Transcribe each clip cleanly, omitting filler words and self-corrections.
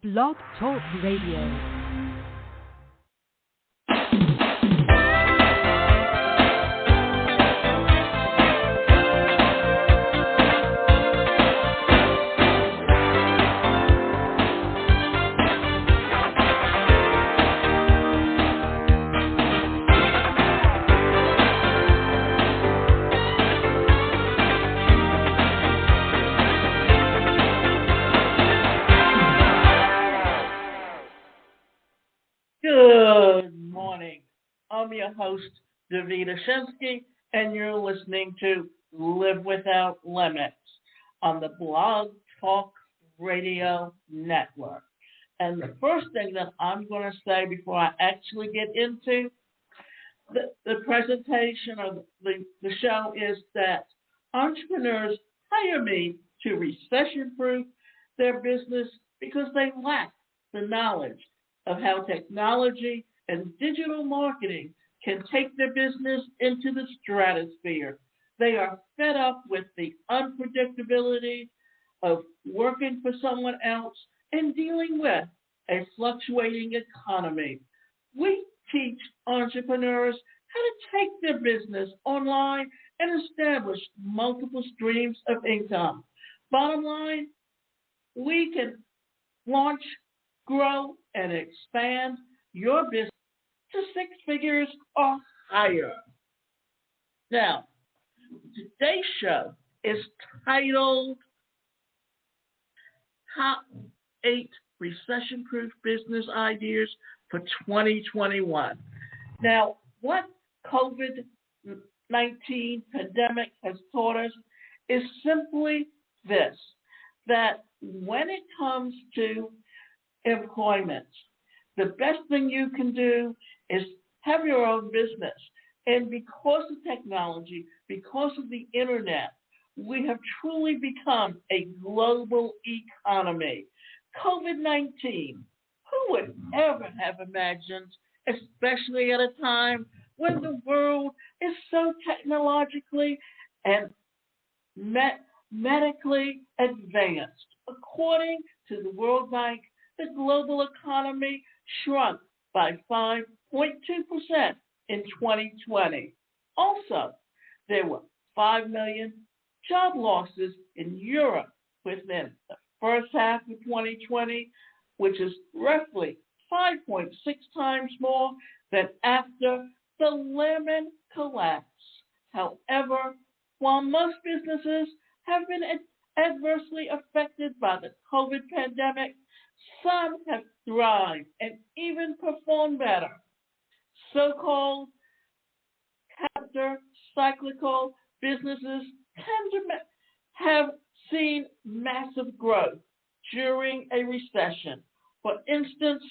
Blog Talk Radio. Good morning. I'm your host, Davida Shensky, and you're listening to Live Without Limits on the Blog Talk Radio Network. And the first thing that I'm going to say before I actually get into the presentation or the show is that entrepreneurs hire me to recession-proof their business because they lack the knowledge of how technology and digital marketing can take their business into the stratosphere. They are fed up with the unpredictability of working for someone else and dealing with a fluctuating economy. We teach entrepreneurs how to take their business online and establish multiple streams of income. Bottom line, we can launch, grow, and expand your business to six figures or higher. Now, today's show is titled Top 8 Recession-Proof Business Ideas for 2021. Now, what COVID-19 pandemic has taught us is simply this, that when it comes to employment, the best thing you can do is have your own business. And because of technology, because of the internet, we have truly become a global economy. COVID-19, who would ever have imagined, especially at a time when the world is so technologically and medically advanced? According to the World Bank, the global economy shrunk by 5.2% in 2020. Also, there were 5 million job losses in Europe within the first half of 2020, which is roughly 5.6 times more than after the Lehman collapse. However, while most businesses have been adversely affected by the COVID pandemic, some have thrived and even performed better. So-called countercyclical businesses tend to have seen massive growth during a recession. For instance,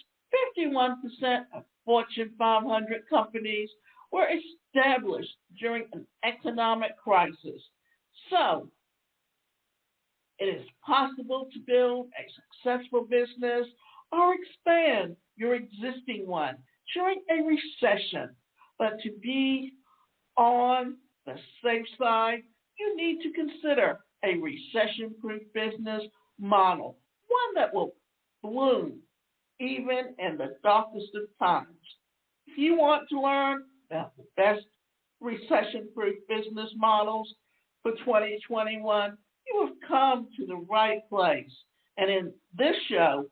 51% of Fortune 500 companies were established during an economic crisis. So, it is possible to build a successful business or expand your existing one during a recession. But to be on the safe side, you need to consider a recession-proof business model, one that will bloom even in the darkest of times. If you want to learn about the best recession-proof business models for 2021, you have come to the right place. And in this show,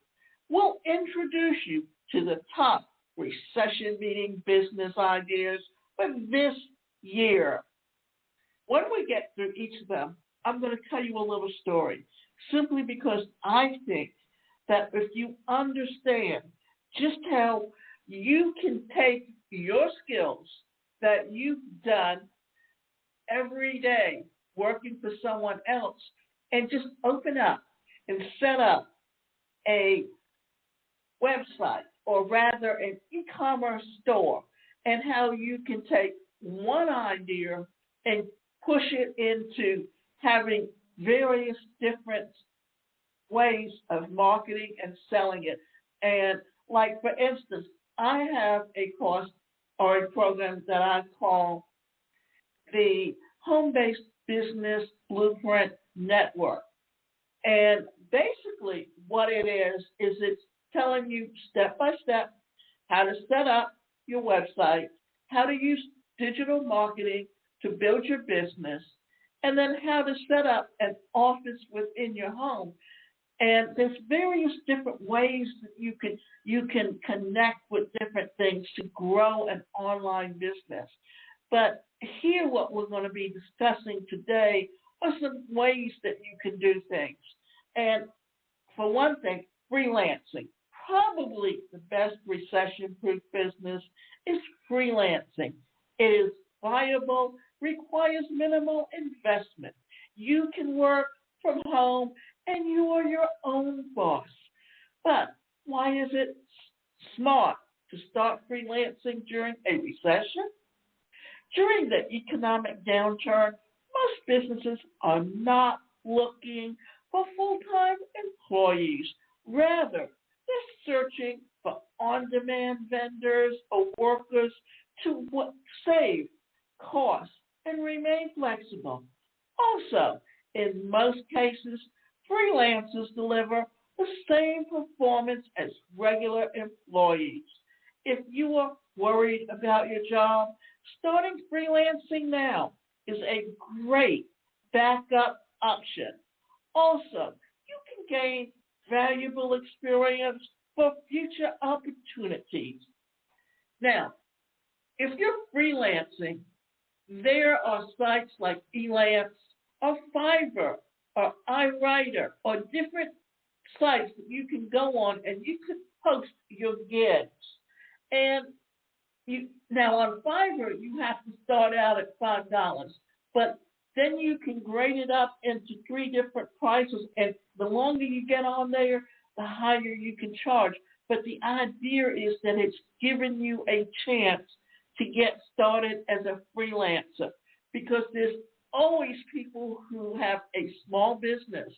we'll introduce you to the top recession-beating business ideas for this year. When we get through each of them, I'm going to tell you a little story, simply because I think that if you understand just how you can take your skills that you've done every day working for someone else and just open up and set up a website, or rather an e-commerce store, and how you can take one idea and push it into having various different ways of marketing and selling it. And like, for instance, I have a course or a program that I call the Home-Based Business Blueprint Network. And basically what it is it's telling you step by step how to set up your website, how to use digital marketing to build your business, and then how to set up an office within your home. And there's various different ways that you can connect with different things to grow an online business. But here what we're going to be discussing today are some ways that you can do things. And for one thing, freelancing. Probably the best recession-proof business is freelancing. It is viable, requires minimal investment. You can work from home and you are your own boss. But why is it smart to start freelancing during a recession? During the economic downturn, most businesses are not looking for full-time employees. Rather, they're searching for on-demand vendors or workers to save costs and remain flexible. Also, in most cases, freelancers deliver the same performance as regular employees. If you are worried about your job, starting freelancing now is a great backup option. Also, you can gain valuable experience for future opportunities. Now, if you're freelancing, there are sites like Freelance or Fiverr or iWriter or different sites that you can go on and you can post your gigs. And now on Fiverr, you have to start out at $5, but then you can grade it up into 3 different prices, and the longer you get on there, the higher you can charge. But the idea is that it's giving you a chance to get started as a freelancer, because there's always people who have a small business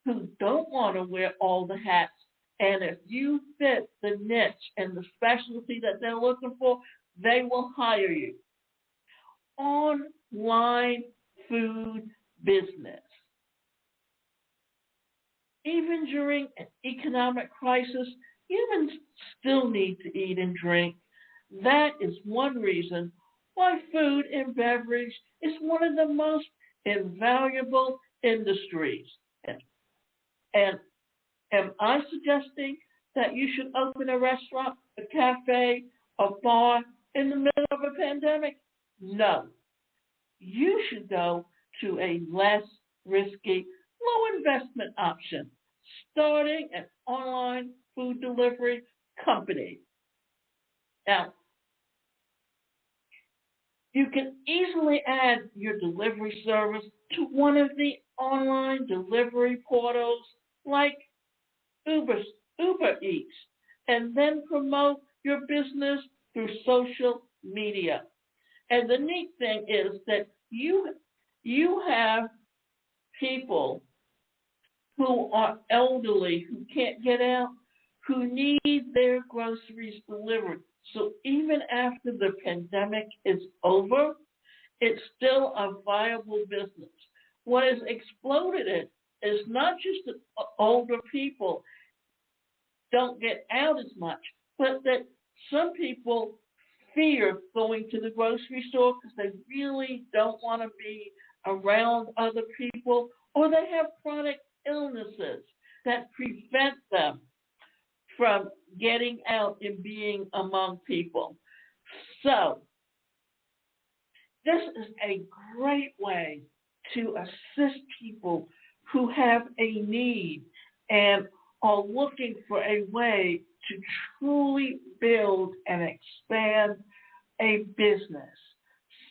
who don't want to wear all the hats. And if you fit the niche and the specialty that they're looking for, they will hire you. Online food business. Even during an economic crisis, humans still need to eat and drink. That is one reason why food and beverage is one of the most invaluable industries. And am I suggesting that you should open a restaurant, a cafe, a bar in the middle of a pandemic? No. You should go to a less risky, low investment option, starting an online food delivery company. Now, you can easily add your delivery service to one of the online delivery portals like Uber Eats, and then promote your business through social media. And the neat thing is that you have people who are elderly, who can't get out, who need their groceries delivered. So even after the pandemic is over, it's still a viable business. What has exploded it is not just that older people don't get out as much, but that some people fear going to the grocery store because they really don't want to be around other people, or they have chronic illnesses that prevent them from getting out and being among people. So this is a great way to assist people who have a need and are looking for a way to truly build and expand a business.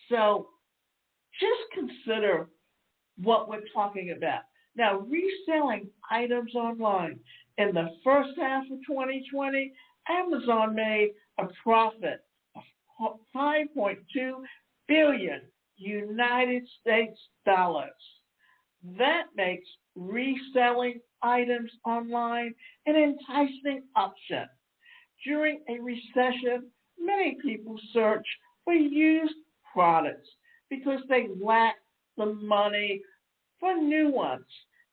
So just consider what we're talking about. Now, reselling items online. In the first half of 2020, Amazon made a profit of $5.2 billion United States dollars. That makes reselling items online an enticing option. During a recession, many people search for used products because they lack the money for new ones.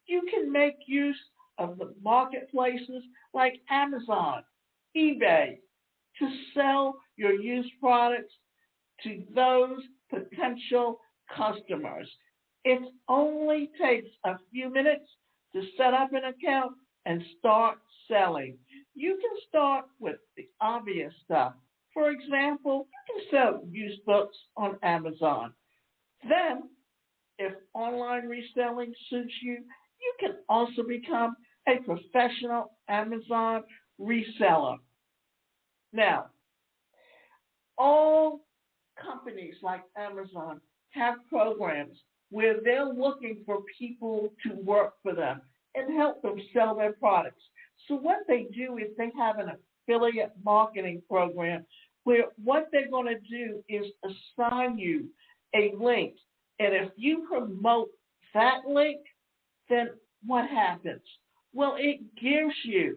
You can make use of the marketplaces like Amazon, eBay, to sell your used products to those potential customers. It only takes a few minutes to set up an account and start selling. You can start with the obvious stuff. For example, you can sell used books on Amazon. Then, if online reselling suits you, you can also become a professional Amazon reseller. Now, all companies like Amazon have programs where they're looking for people to work for them and help them sell their products. So what they do is they have an affiliate marketing program where what they're going to do is assign you a link. And if you promote that link, then what happens? Well, it gives you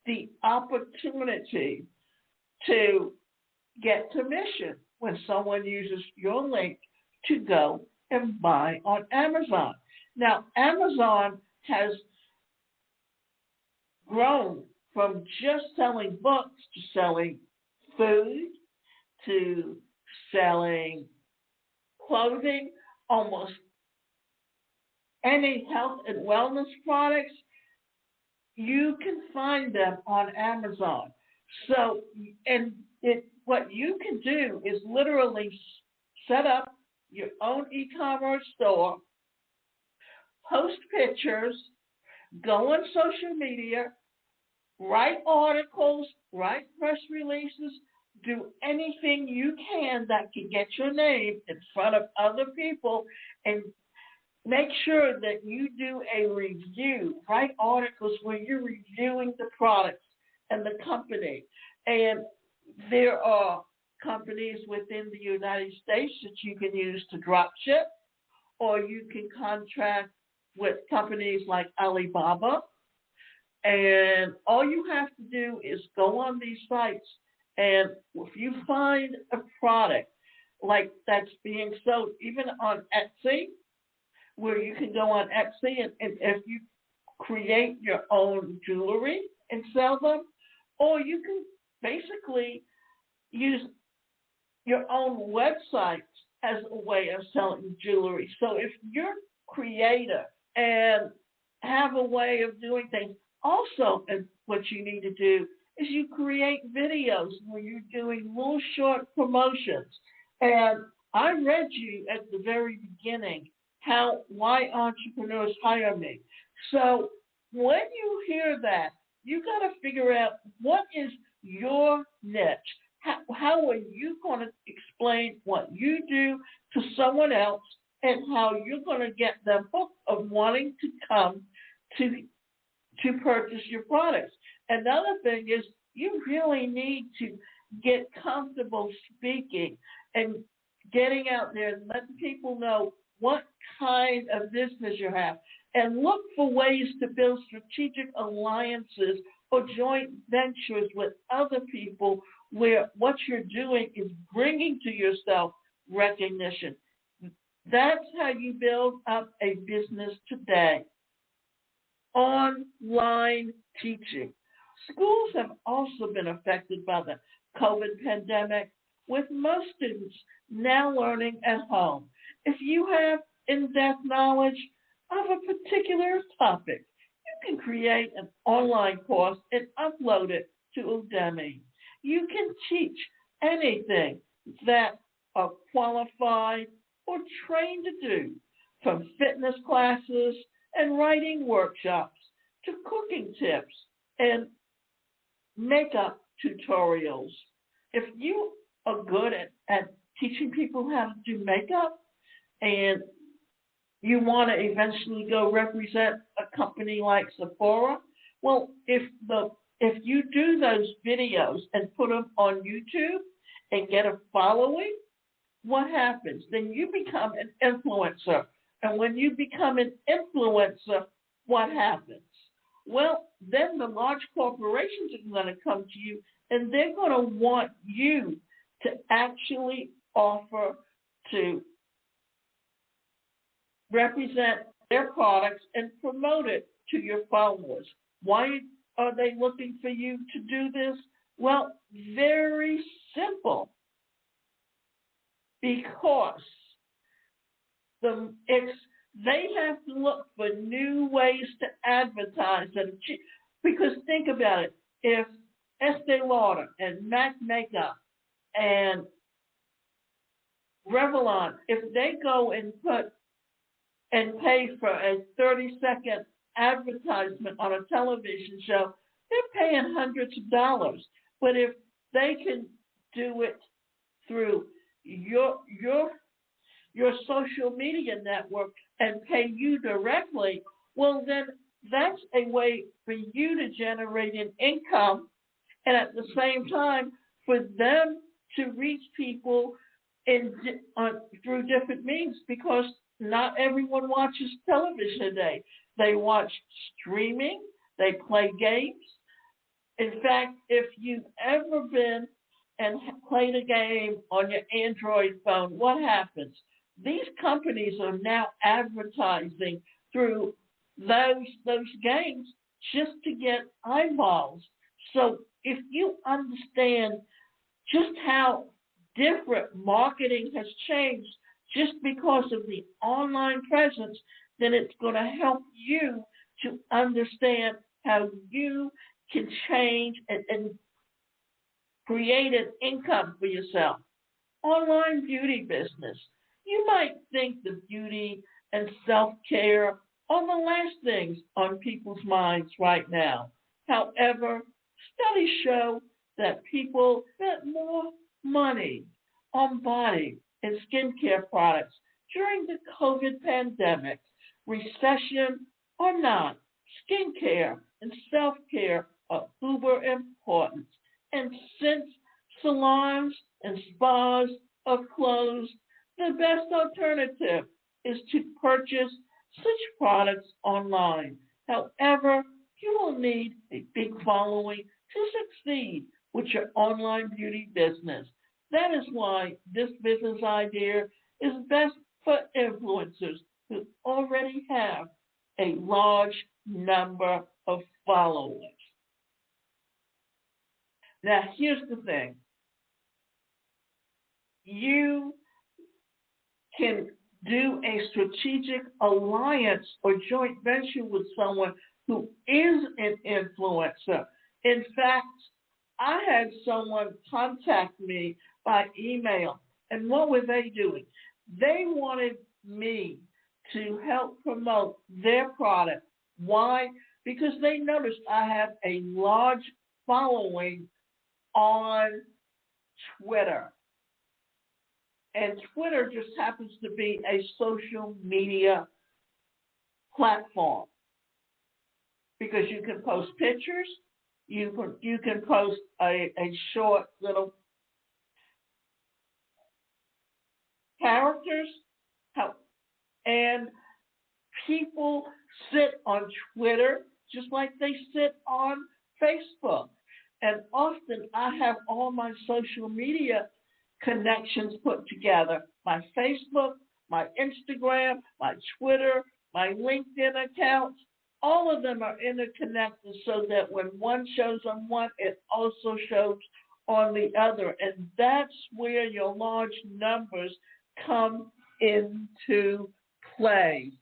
the opportunity to get commission when someone uses your link to go and buy on Amazon. Now, Amazon has grown from just selling books to selling food to selling clothing, almost any health and wellness products. You can find them on Amazon. So, what you can do is literally set up your own e-commerce store, post pictures, go on social media, write articles, write press releases, do anything you can that can get your name in front of other people, and make sure that you do a review. Write articles where you're reviewing the products and the company. And there are companies within the United States that you can use to drop ship, or you can contract with companies like Alibaba. And all you have to do is go on these sites, and if you find a product like that's being sold, even on Etsy, where you can go on Etsy and if you create your own jewelry and sell them, or you can basically use your own website as a way of selling jewelry. So if you're creative and have a way of doing things, also what you need to do is you create videos where you're doing little short promotions. And I read you at the very beginning why entrepreneurs hire me. So when you hear that, you got to figure out what is your niche. How are you going to explain what you do to someone else, and how you're going to get them hooked of wanting to come to purchase your products. Another thing is you really need to get comfortable speaking and getting out there and letting people know what kind of business you have, and look for ways to build strategic alliances or joint ventures with other people where what you're doing is bringing to yourself recognition. That's how you build up a business today. Online teaching. Schools have also been affected by the COVID pandemic, with most students now learning at home. If you have in-depth knowledge of a particular topic, you can create an online course and upload it to Udemy. You can teach anything that are qualified or trained to do, from fitness classes and writing workshops to cooking tips and makeup tutorials. If you are good at teaching people how to do makeup and you want to eventually go represent a company like Sephora, well, if you do those videos and put them on YouTube and get a following, what happens? Then you become an influencer. And when you become an influencer, what happens? Well, then the large corporations are going to come to you, and they're going to want you to actually offer to represent their products and promote it to your followers. Why are they looking for you to do this? Well, very simple. Because they have to look for new ways to advertise. Because think about it. If Estee Lauder and MAC Makeup and Revlon, if they go and pay for a 30-second advertisement on a television show, they're paying hundreds of dollars. But if they can do it through your social media network and pay you directly, well, then that's a way for you to generate an income, and at the same time for them to reach people through different means, because not everyone watches television today. They watch streaming, they play games. In fact, if you've ever been and played a game on your Android phone, what happens? These companies are now advertising through those games just to get eyeballs. So if you understand just how different marketing has changed just because of the online presence, then it's going to help you to understand how you can change and create an income for yourself. Online beauty business. You might think the beauty and self-care are the last things on people's minds right now. However, studies show that people spent more money on body and skincare products during the COVID pandemic. Recession or not, skincare and self-care are uber important. And since salons and spas are closed, the best alternative is to purchase such products online. However, you will need a big following to succeed with your online beauty business. That is why this business idea is best for influencers who already have a large number of followers. Now, here's the thing. You can do a strategic alliance or joint venture with someone who is an influencer. In fact, I had someone contact me by email, and what were they doing? They wanted me to help promote their product. Why? Because they noticed I have a large following on Twitter. And Twitter just happens to be a social media platform because you can post pictures, you can post a short little characters, and people sit on Twitter just like they sit on Facebook. And often I have all my social media connections put together. My Facebook, my Instagram, my Twitter, my LinkedIn accounts, all of them are interconnected so that when one shows on one, it also shows on the other. And that's where your large numbers come into play.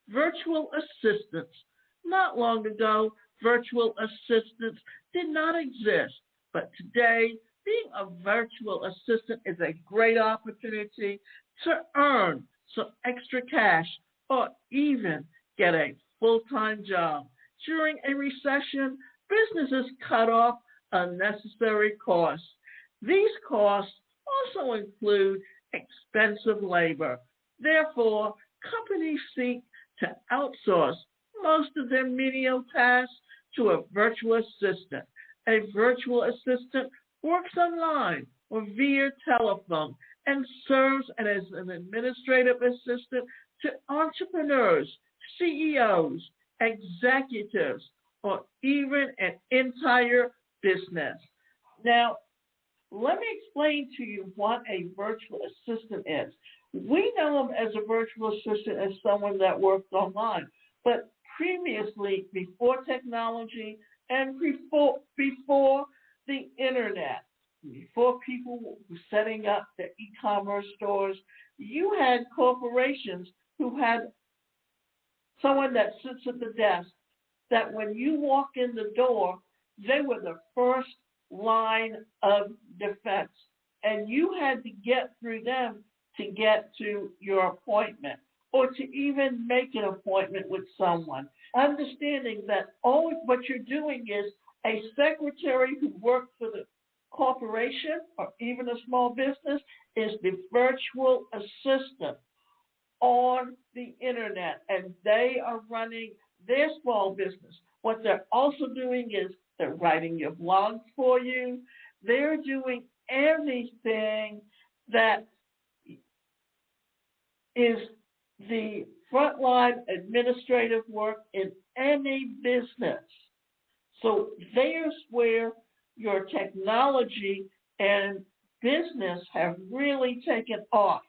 Virtual assistants. Not long ago, virtual assistants did not exist, but today, being a virtual assistant is a great opportunity to earn some extra cash or even get a full-time job. During a recession, businesses cut off unnecessary costs. These costs also include expensive labor. Therefore, companies seek to outsource most of their menial tasks to a virtual assistant. A virtual assistant works online or via telephone and serves as an administrative assistant to entrepreneurs, CEOs, executives, or even an entire business. Now, let me explain to you what a virtual assistant is. We know them as a virtual assistant as someone that works online, but previously, before technology and before the internet, before people were setting up their e-commerce stores, you had corporations who had someone that sits at the desk that when you walk in the door, they were the first line of defense. And you had to get through them to get to your appointment or to even make an appointment with someone. Understanding that all what you're doing is a secretary who works for the corporation or even a small business is the virtual assistant on the internet, and they are running their small business. What they're also doing is they're writing your blogs for you. They're doing everything that is the frontline administrative work in any business. So there's where your technology and business have really taken off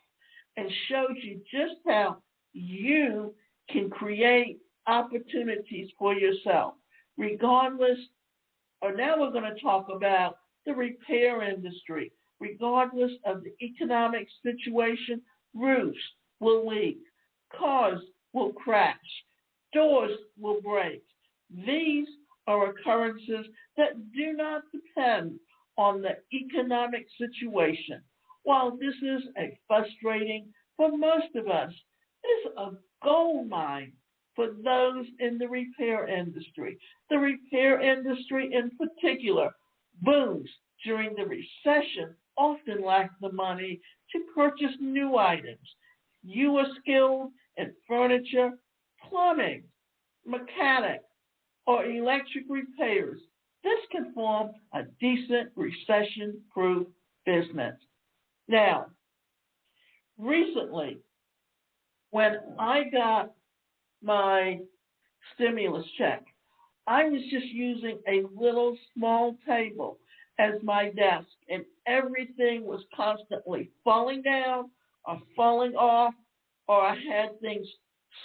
and showed you just how you can create opportunities for yourself, regardless. Or now we're going to talk about the repair industry. Regardless of the economic situation, roofs will leak, cars will crash, doors will break. These are occurrences that do not depend on the economic situation. While this is a frustrating for most of us, it is a gold mine for those in the repair industry. The repair industry in particular booms during the recession, often lack the money to purchase new items. You are skilled in furniture, plumbing, mechanic, or electric repairs. This can form a decent recession-proof business. Now, recently, when I got my stimulus check, I was just using a little small table as my desk, and everything was constantly falling down or falling off, or I had things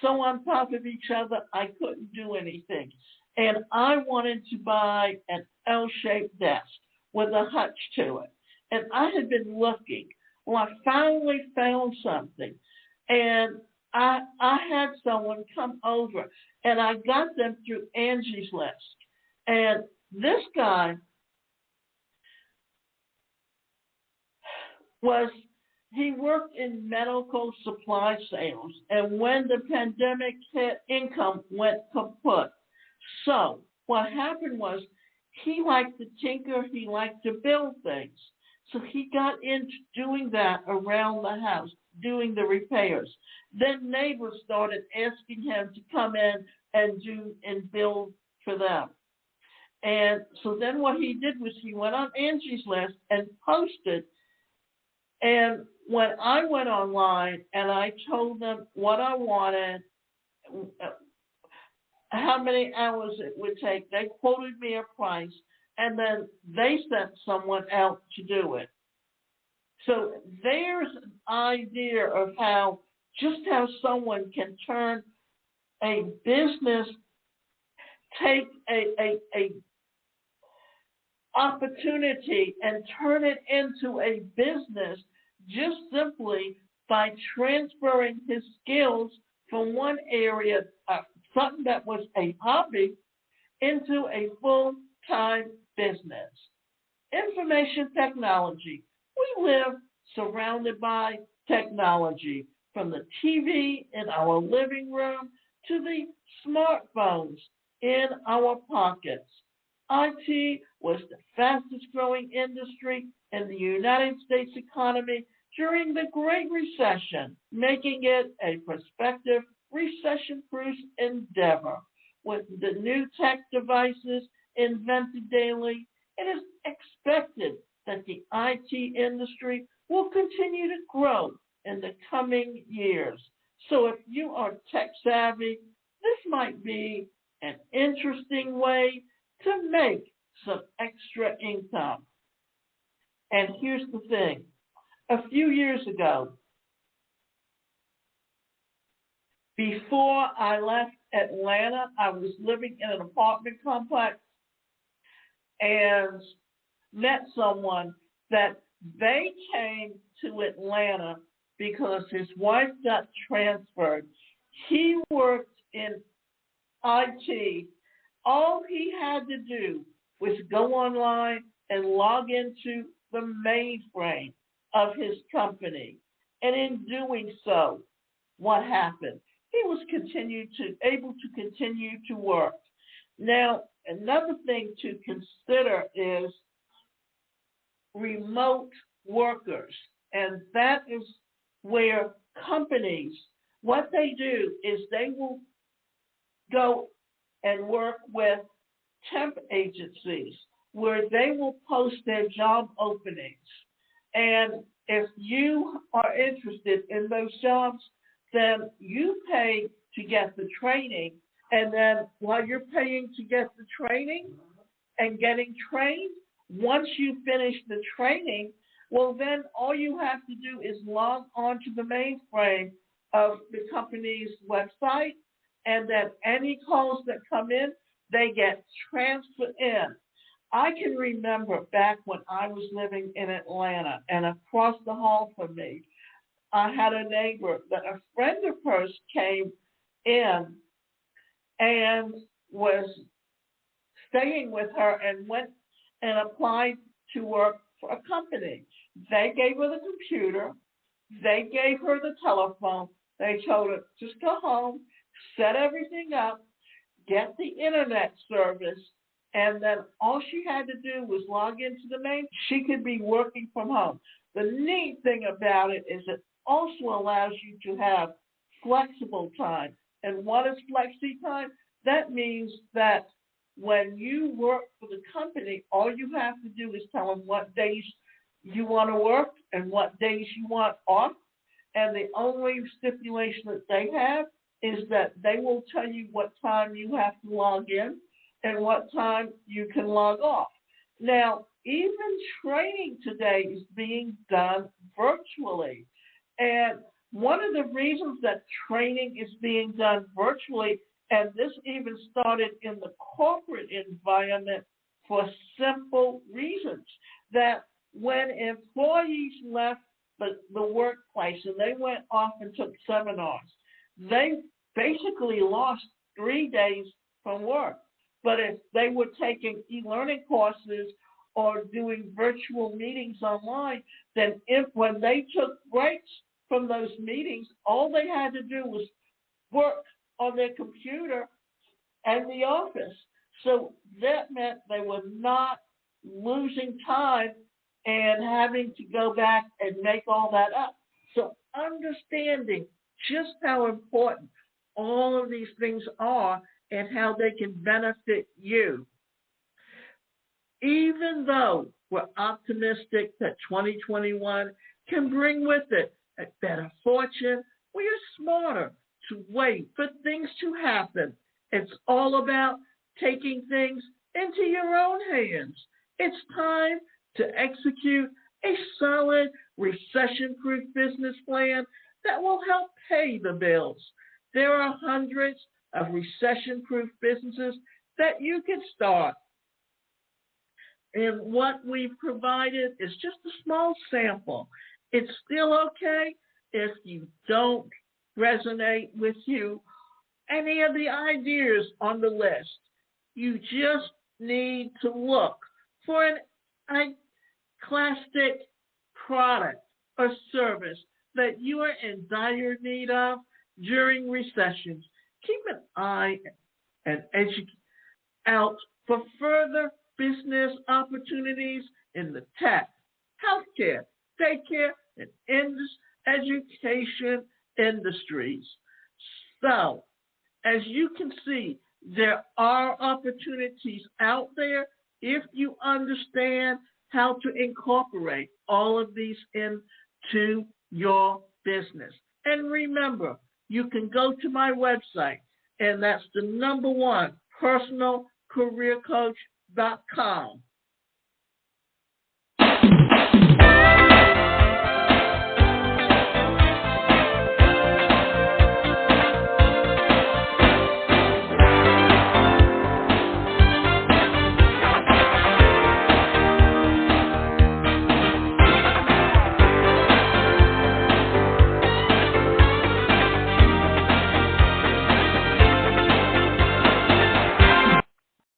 so on top of each other I couldn't do anything. And I wanted to buy an L-shaped desk with a hutch to it. And I had been looking. Well, I finally found something. And I had someone come over, and I got them through Angie's List. And this guy he worked in medical supply sales. And when the pandemic hit, income went kaput. So what happened was he liked to tinker, he liked to build things. So he got into doing that around the house, doing the repairs. Then neighbors started asking him to come in and do and build for them. And so then what he did was he went on Angie's List and posted. And when I went online and I told them what I wanted, how many hours it would take, they quoted me a price, and then they sent someone out to do it. So there's an idea of how someone can turn a business, take a opportunity and turn it into a business just simply by transferring his skills from one area, something that was a hobby, into a full-time business. Information technology. We live surrounded by technology, from the TV in our living room to the smartphones in our pockets. IT was the fastest growing industry in the United States economy during the Great Recession, making it a prospective recession-proof endeavor. With the new tech devices invented daily, it is expected that the IT industry will continue to grow in the coming years. So if you are tech savvy, this might be an interesting way to make some extra income. And here's the thing. A few years ago, before I left Atlanta. I was living in an apartment complex and met someone that they came to Atlanta because his wife got transferred. He worked in IT. All he had to do was go online and log into the mainframe of his company. And in doing so, what happened? He was able to continue to work. Now, another thing to consider is remote workers. And that is where companies, what they do is they will go and work with temp agencies where they will post their job openings. And if you are interested in those jobs, then you pay to get the training. And then while you're paying to get the training and getting trained, once you finish the training, well, then all you have to do is log on to the mainframe of the company's website, and then any calls that come in, they get transferred in. I can remember back when I was living in Atlanta, and across the hall from me, I had a neighbor that a friend of hers came in and was staying with her and went and applied to work for a company. They gave her the computer. They gave her the telephone. They told her, just go home, set everything up, get the internet service, and then all she had to do was log into the main. She could be working from home. The neat thing about it is it also allows you to have flexible time. And what is flexi time? That means that when you work for the company, all you have to do is tell them what days you want to work and what days you want off. And the only stipulation that they have is that they will tell you what time you have to log in and what time you can log off. Now, even training today is being done virtually. And one of the reasons that training is being done virtually, and this even started in the corporate environment for simple reasons, that when employees left the workplace and they went off and took seminars, they basically lost 3 days from work. But if they were taking e-learning courses or doing virtual meetings online, then when they took breaks from those meetings, all they had to do was work on their computer and the office. So that meant they were not losing time and having to go back and make all that up. So understanding just how important all of these things are and how they can benefit you. Even though we're optimistic that 2021 can bring with it a better fortune, we are smarter to wait for things to happen. It's all about taking things into your own hands. It's time to execute a solid recession-proof business plan that will help pay the bills. There are hundreds of recession-proof businesses that you can start. And what we've provided is just a small sample. It's still okay if you don't resonate with you any of the ideas on the list. You just need to look for an iconoclastic product or service that you are in dire need of during recessions. Keep an eye and out for further business opportunities in the tech, healthcare, daycare, and education industries. So, as you can see, there are opportunities out there if you understand how to incorporate all of these into your business. And remember, you can go to my website, and that's the #1, personalcareercoach.com.